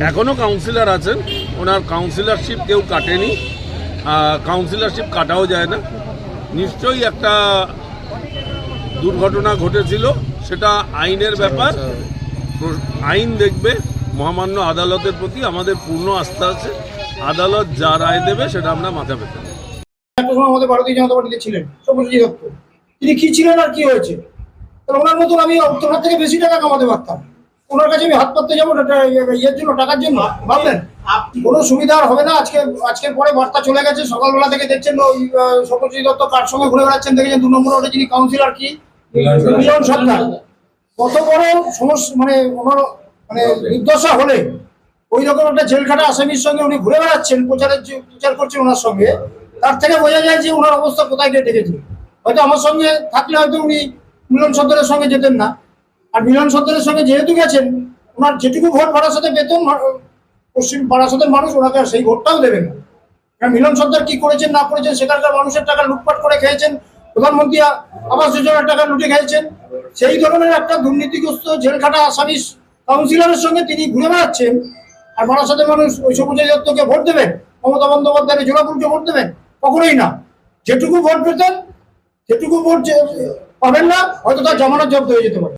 এখনও কাউন্সিলর আছেন, ওনার কাউন্সিলরশিপ কেউ কাটেনি, কাউন্সিলরশিপ কাটাও যায় না। নিশ্চয়ই একটা দুর্ঘটনা ঘটেছিল, সেটা আইনের ব্যাপার, আইন দেখবে। মহামান্য আদালতের প্রতি আমাদের পূর্ণ আস্থা আছে, আদালত যা রায় দেবে সেটা আমরা মাথা পেতে নেব। একটা সময় আমাদের ভারতীয় জনতা পার্টিতে ছিলেন সব্যসাচী দত্ত, তিনি কি ছিলেন আর কি হয়েছে? তাহলে ওনার মতন আমি ওনার থেকে বেশি টাকা কামাতে পারতাম, ওনার কাছে আমি হাত পাততে যাবো ইয়ের জন্য, টাকার জন্য? ভাবলেন কোনো সুবিধা আর হবে না। আজকের পরে বার্তা চলে গেছে, সকালবেলা থেকে দেখছেন ওই সব্যসাচী দত্ত কার সঙ্গে ঘুরে বেড়াচ্ছেন, দেখেছেন 2 নম্বরে ওটা যিনি কাউন্সিলর কি মিলন সরকার, কত বড় সমস্যা, মানে ওনার মানে দুর্দশা হলে ওই রকম একটা জেলখাটা আসামির সঙ্গে উনি ঘুরে বেড়াচ্ছেন, প্রচার করছেন ওনার সঙ্গে, তার থেকে বোঝা যায় যে ওনার অবস্থা কোথায় গিয়ে ঠেকেছে। হয়তো আমার সঙ্গে থাকলে হয়তো উনি মিলন সর্দারের সঙ্গে যেতেন না, আর মিলন সর্দারের সঙ্গে যেহেতু গেছেন, ওনার যেটুকু ভোট বারাসাতে পেতেন, পশ্চিম বারাসাতের মানুষ ওনাকে সেই ভোটটাও দেবেন না। কারণ মিলন সর্দার কি করেছেন না করেছেন, সেখানকার মানুষের টাকা লুটপাট করে খেয়েছেন, প্রধানমন্ত্রী আবাস যোজনার টাকা লুটে খেয়েছেন, সেই ধরনের একটা দুর্নীতিগ্রস্ত জেলখাটা আসামি কাউন্সিলরের সঙ্গে তিনি ঘুরে বেড়াচ্ছেন, আর বারাসাতের মানুষ ওই সব্যসাচী দত্তকে ভোট দেবেন, মমতা বন্দ্যোপাধ্যায়ের জোড়াফুলকে ভোট দেবেন? কখনোই না। যেটুকু ভোট পেতেন সেটুকু ভোট পাবেন না, হয়তো তার জামানত জব্দ হয়ে যেতে পারে।